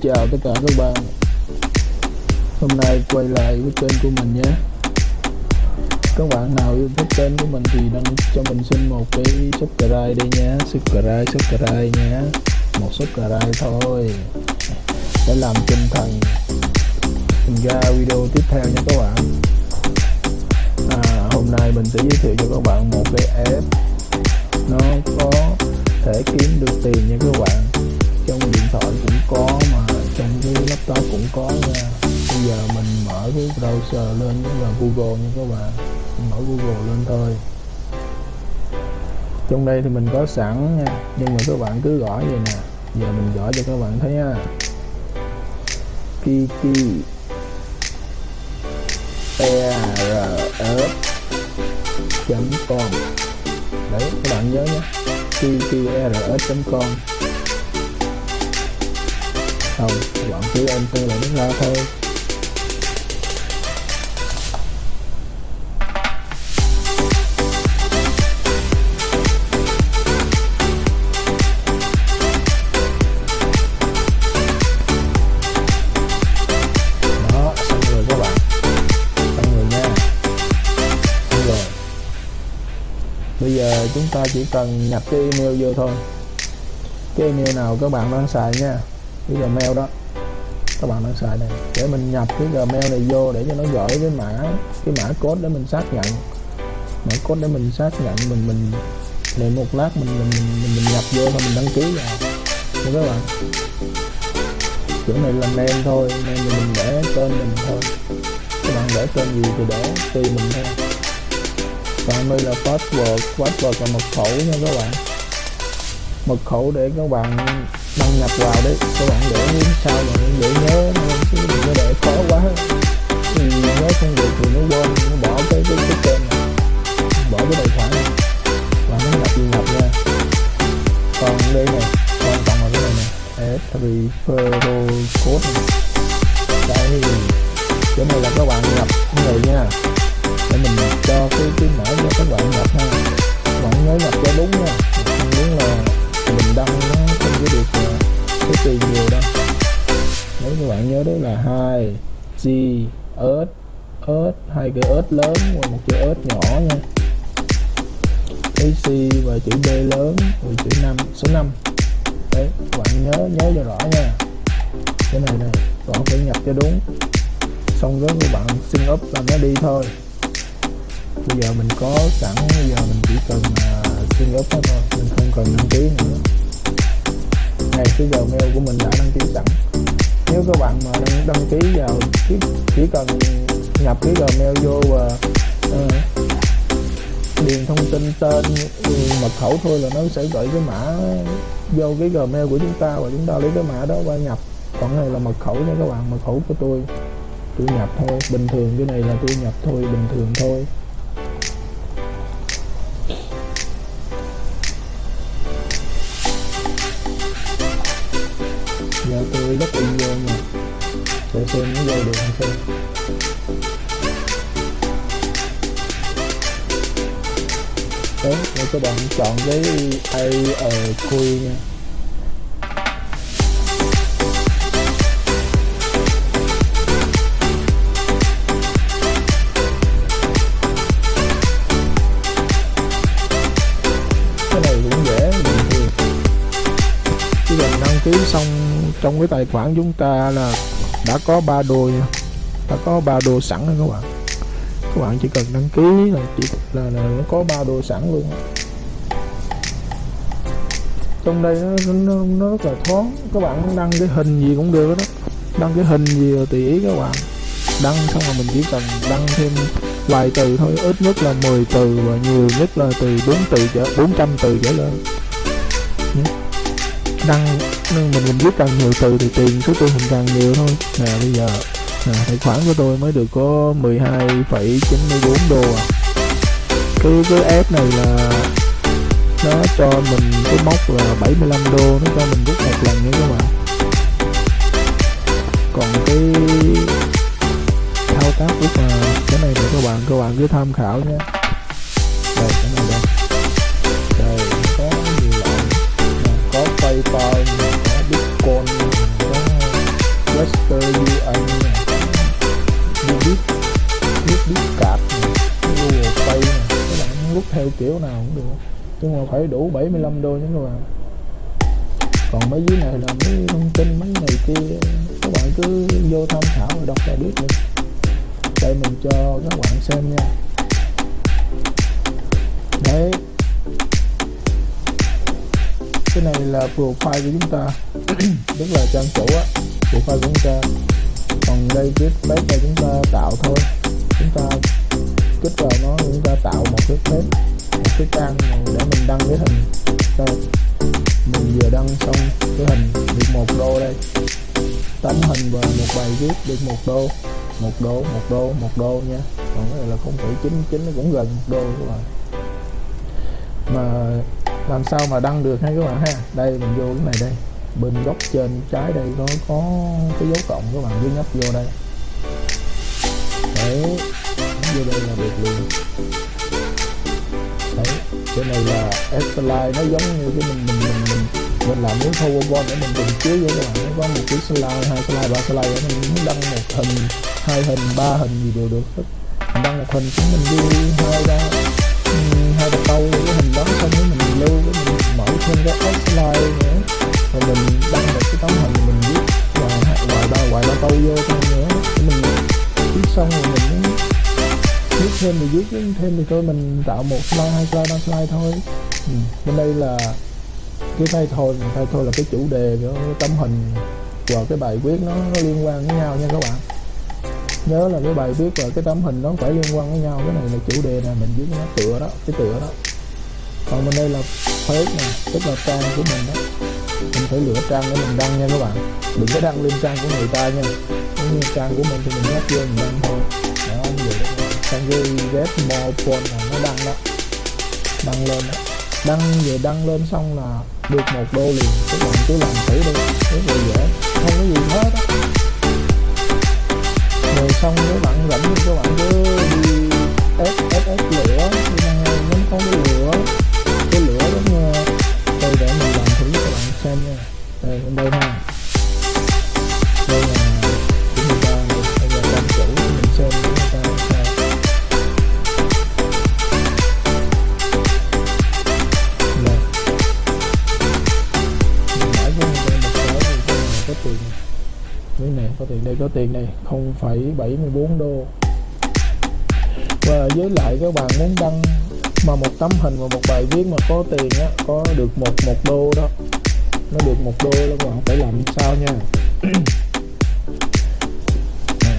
Chào tất cả các bạn. Hôm nay quay lại với kênh của mình nhé. Các bạn nào yêu thích kênh của mình thì đăng cho mình xin một cái subscribe đi nhé. Subscribe nhé. Một subscribe thôi để làm tinh thần mình ra video tiếp theo nha các bạn. Hôm nay mình sẽ giới thiệu cho các bạn một cái app nó có thể kiếm được tiền nha các bạn. Trong điện thoại cũng có mà trong cái laptop cũng có nha. Bây giờ mình mở cái browser lên là Google nha các bạn. Mình mở Google lên thôi. Trong đây thì mình có sẵn nha, nhưng mà các bạn cứ gõ vậy nè. Giờ mình gõ cho các bạn thấy nha. kiki.ers.com. Đấy các bạn nhớ nhé, kiki.ers.com. Không, các bạn cứ enter lại nó ra thôi. Đó, xong rồi các bạn. Xong rồi nha. Xong rồi. Bây giờ chúng ta chỉ cần nhập cái email vô thôi. Cái email nào các bạn đang xài nha. Cái Gmail đó các bạn đang xài này, để mình nhập cái Gmail này vô để cho nó gửi cái mã code để mình xác nhận, mã code để mình xác nhận. Mình để một lát mình nhập vô thôi, mình đăng ký vào nha các bạn. Chỗ này là name thôi nên mình để tên mình thôi, các bạn để tên gì thì để tùy mình thôi. Còn đây là password là mật khẩu nha các bạn. Mật khẩu để các bạn đăng nhập vào đấy, các bạn để sao mà để nhớ chứ đừng có để khó quá, nhớ không được thì nó quên, nó bỏ cái tên này, bỏ cái tài khoản này và nó nhập gì nhập nha. Còn đây này, quan trọng là cái này nè, referral code này. Đây chỗ này là các bạn nhập như vậy nha, để mình cho cái mã cho các bạn nhập ha. Các bạn nhớ nhập cho đúng nha, không đúng là mình đăng nó không có được cái tiền nhiều đâu. Đấy các bạn nhớ đấy là 2 G ớt, hai cái ớt lớn và một chữ ớt nhỏ nha. Cái C và chữ B lớn và chữ 5, số 5. Đấy các bạn nhớ cho rõ nha. Cái này các bạn phải nhập cho đúng. Xong rồi các bạn sync up là nó đi thôi. Bây giờ mình có sẵn, bây giờ mình chỉ cần sync up thôi, mình không cần đăng ký nữa. Này, cái Gmail của mình đã đăng ký sẵn. Nếu các bạn mà đăng ký vào chỉ cần nhập cái Gmail vô và điền thông tin tên, mật khẩu thôi là nó sẽ gửi cái mã vô cái Gmail của chúng ta và chúng ta lấy cái mã đó và nhập. Còn cái này là mật khẩu nha các bạn, mật khẩu của tôi nhập thôi, bình thường. Cái này là tôi nhập thôi, bình thường thôi. Giờ tôi log in vô nha, để xem nó vô được hay không. Đấy, để các bạn chọn cái AirQueen nha. Cái này cũng dễ, bình thường. Chỉ cần đăng ký xong trong cái tài khoản chúng ta là đã có 3 đô nha, đã có 3 đô sẵn rồi các bạn. Các bạn chỉ cần đăng ký là nó có 3 đô sẵn luôn. Trong đây nó rất là thoáng, các bạn đăng cái hình gì cũng được đó, đăng cái hình gì tùy ý các bạn đăng. Xong rồi mình chỉ cần đăng thêm vài từ thôi, ít nhất là 10 từ và nhiều nhất là từ 400 từ trở lên. Đăng mình chỉ cần nhiều từ thì tiền số tiền mình càng nhiều thôi. Nè bây giờ tài khoản của tôi mới được có 12,94 đô à. Cái app này là nó cho mình cái mốc là 75 đô, nó cho mình rút một lần nha các bạn. Còn cái thao tác rút là cái này để các bạn cứ tham khảo nhé. Đây cái này đây. Đây có nhiều loại, có PayPal, có Bitcoin, có theo kiểu nào cũng được, nhưng mà phải đủ 75 đô nha các bạn. Còn mấy dưới này là mấy thông tin mấy này kia các bạn cứ vô tham khảo và đọc là biết được. Đây mình cho các bạn xem nha. Đấy, cái này là profile của chúng ta tức là trang chủ á, profile của chúng ta. Còn đây cái page là chúng ta tạo thôi, chúng ta kích vào nó, chúng ta tạo một cái page, một cái trang để mình đăng cái hình. Đây, mình vừa đăng xong cái hình được 1 đô đây, tấm hình và một bài viết được 1 đô, 1 đô, 1 đô, 1 đô nha. Còn cái này là 0,99, nó cũng gần 1 đô các bạn. Mà làm sao mà đăng được hay các bạn ha. Đây mình vô cái này đây, bên góc trên trái đây nó có cái dấu cộng, các bạn cứ nhấp vô đây. Đấy, vô đây là được liền. Đấy, cái này là slide, nó giống như cái mình làm cái PowerPoint để mình trình chiếu với các bạn. Nó có một cái slide, 2 slide, 3 slide để mình muốn đăng một hình, 2 hình, 3 hình gì đều được hết. Mình đăng một hình chúng mình ghi 2 ba câu cái hình đó, xong rồi mình lưu, mình mở thêm cái slide nữa, rồi mình đăng một cái tấm hình mình viết vài ba câu vô thôi nữa. Mình viết xong rồi mình viết thêm thì viết thêm thì thôi, mình tạo 1 slide, 2 slide, 3 slide thôi. Bên đây là cái title là cái chủ đề của tấm hình và cái bài viết nó liên quan với nhau nha các bạn. Nhớ là cái bài viết và cái tấm hình nó phải liên quan với nhau. Cái này là chủ đề nè, mình viết nó tựa đó, cái tựa đó. Còn bên đây là page nè, tức là trang của mình đó. Mình phải lựa trang để mình đăng nha các bạn, đừng có đăng lên trang của người ta nha. Nếu như trang của mình thì mình nhấp vô mình đăng thôi. Đó, vậy đó. Xong cái get more point là nó đăng đó, đăng lên đó, đăng lên xong là được 1 đô liền. Các bạn cứ làm thử đi, rất là dễ, không có gì hết á. Rồi xong các bạn rảnh thì các bạn cứ đi ép lửa, nó có cái lửa giống đây để mình làm thử cho các bạn xem nha. Đây bên đây ha, đây là của người ta này, đây là trang chủ, mình xem của người ta sao. Rồi mình mở cho người ta một cái thì có tiền. Cái này có tiền, đây có tiền này 0,74 đô. Và với lại các bạn muốn đăng mà một tấm hình và một bài viết mà có tiền á, có được một đô đó, nó được 1 đô đó, các bạn phải làm sao nha.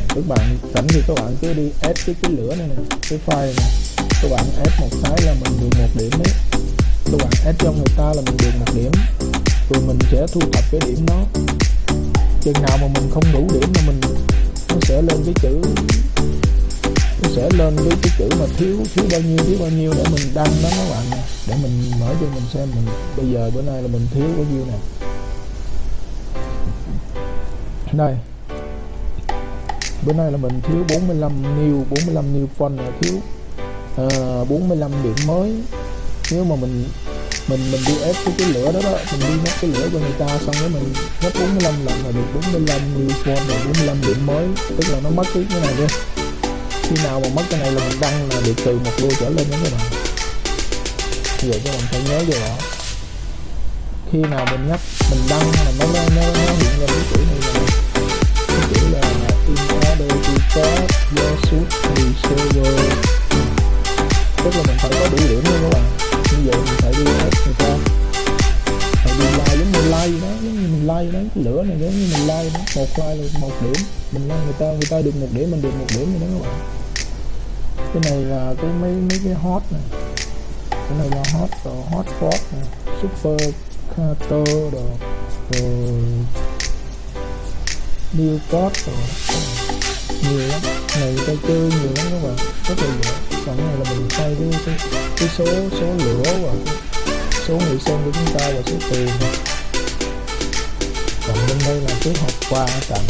Các bạn rảnh thì các bạn cứ đi add cái lửa này nè, cái file này, các bạn add một cái là mình được 1 điểm đấy. Các bạn add cho người ta là mình được 1 điểm, rồi mình sẽ thu thập cái điểm đó. Chừng nào mà mình không đủ điểm mà nó sẽ lên cái chữ, nó sẽ lên cái chữ mà thiếu bao nhiêu để mình đăng đó các bạn nè. Để mình mở cho mình xem, mình bây giờ bữa nay là mình thiếu bao nhiêu nè. Đây, bữa nay là mình thiếu 45 new font là thiếu 45 điểm mới. Nếu mà mình đi ép cái lửa đó, mình đi nhấp cái lửa cho người ta, xong rồi mình nhấp 45 lần là được 45 new font và 45 điểm mới. Tức là nó mất cái này đi. Khi nào mà mất cái này là mình đăng là được từ 1 đô trở lên đó các bạn. Bây giờ các bạn phải nhớ vô đó. Khi nào mình nhấp mình đăng là nó hiện lên cái chữ này là cái chữ là in order to start your shoot server. Tức là mình phải có đủ điểm nha các bạn. Như vậy mình phải đi ép người ta, phải đi like giống như like đó, giống như mình like đó, cái lửa này giống như mình like đó, 1 like là 1 điểm, mình like người ta được 1 điểm, mình được 1 điểm rồi đó các bạn. Cái này là cái mấy cái hot này, cái này là hot rồi, hotspot này, super cater rồi new code rồi nhiều lắm. Này người ta chơi nhiều lắm các bạn, rất là dễ. Còn cái này là mình thay cái số lửa và số người xem của chúng ta và số tiền. Còn bên đây là cái hộp quà tặng,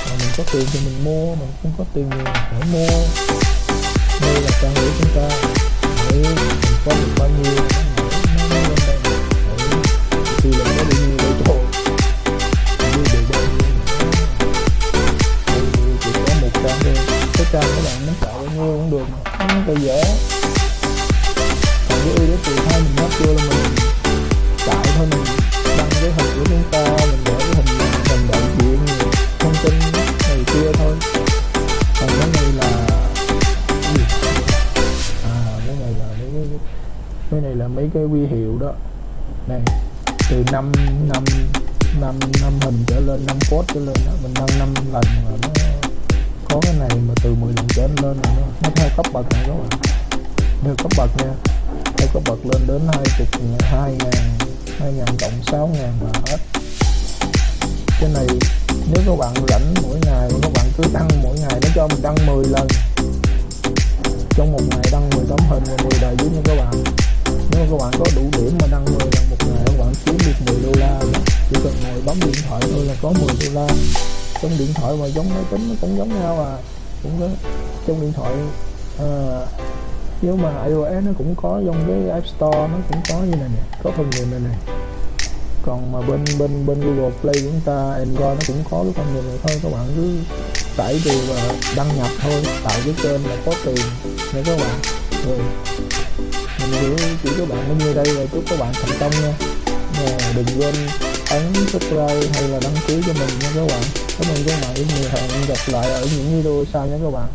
mà mình có tiền thì mình mua, mình không có tiền thì phải mua. Đây là trang của chúng ta, để mình có được bao nhiêu nó lên đây. Thì là có bao nhiêu đây thôi, mình được bao nhiêu. Đây chỉ có một trang thôi, cái trang các bạn nó tạo bao nhiêu cũng được, nó rất là dễ. Cái này là mấy cái huy hiệu đó. Này, từ 5 năm năm năm hình trở lên, 5 code trở lên đó, mình nâng 5 lần là nó có cái này, mà từ 10 lần trở lên là nó theo cấp bậc này các bạn, theo cấp bậc nha, theo cấp bậc lên đến 2.000 cộng 6.000 là hết. Cái này nếu các bạn rảnh mỗi ngày mà các bạn cứ đăng mỗi ngày, nó cho mình đăng 10 lần, trong một ngày đăng 10 tấm hình và 10 bài viết nha các bạn. Nếu mà các bạn có đủ điểm mà đăng 10 lần một ngày, các bạn kiếm được 10 đô la. Chỉ cần ngồi bấm điện thoại thôi là có 10 đô la. Trong điện thoại mà giống máy tính nó cũng giống nhau à, cũng có trong điện thoại nếu mà iOS nó cũng có, trong cái App Store nó cũng có như này nè, có phần mềm này nè. Còn mà bên Google Play của chúng ta, Android nó cũng có cái phần mềm này thôi. Các bạn cứ tải về và đăng nhập thôi, tạo cái kênh là có tiền nha các bạn. Rồi mình chỉ các bạn đến như đây, và chúc các bạn thành công nha. Đừng quên ấn subscribe hay là đăng ký cho mình nha các bạn. Cảm ơn các bạn rất nhiều, hẹn gặp lại ở những video sau nha các bạn.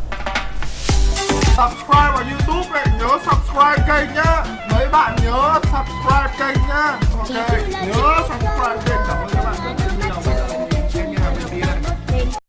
Subscribe vào YouTube này, nhớ subscribe kênh nhá. Mấy bạn nhớ subscribe kênh nhá. Ok, nhớ subscribe kênh.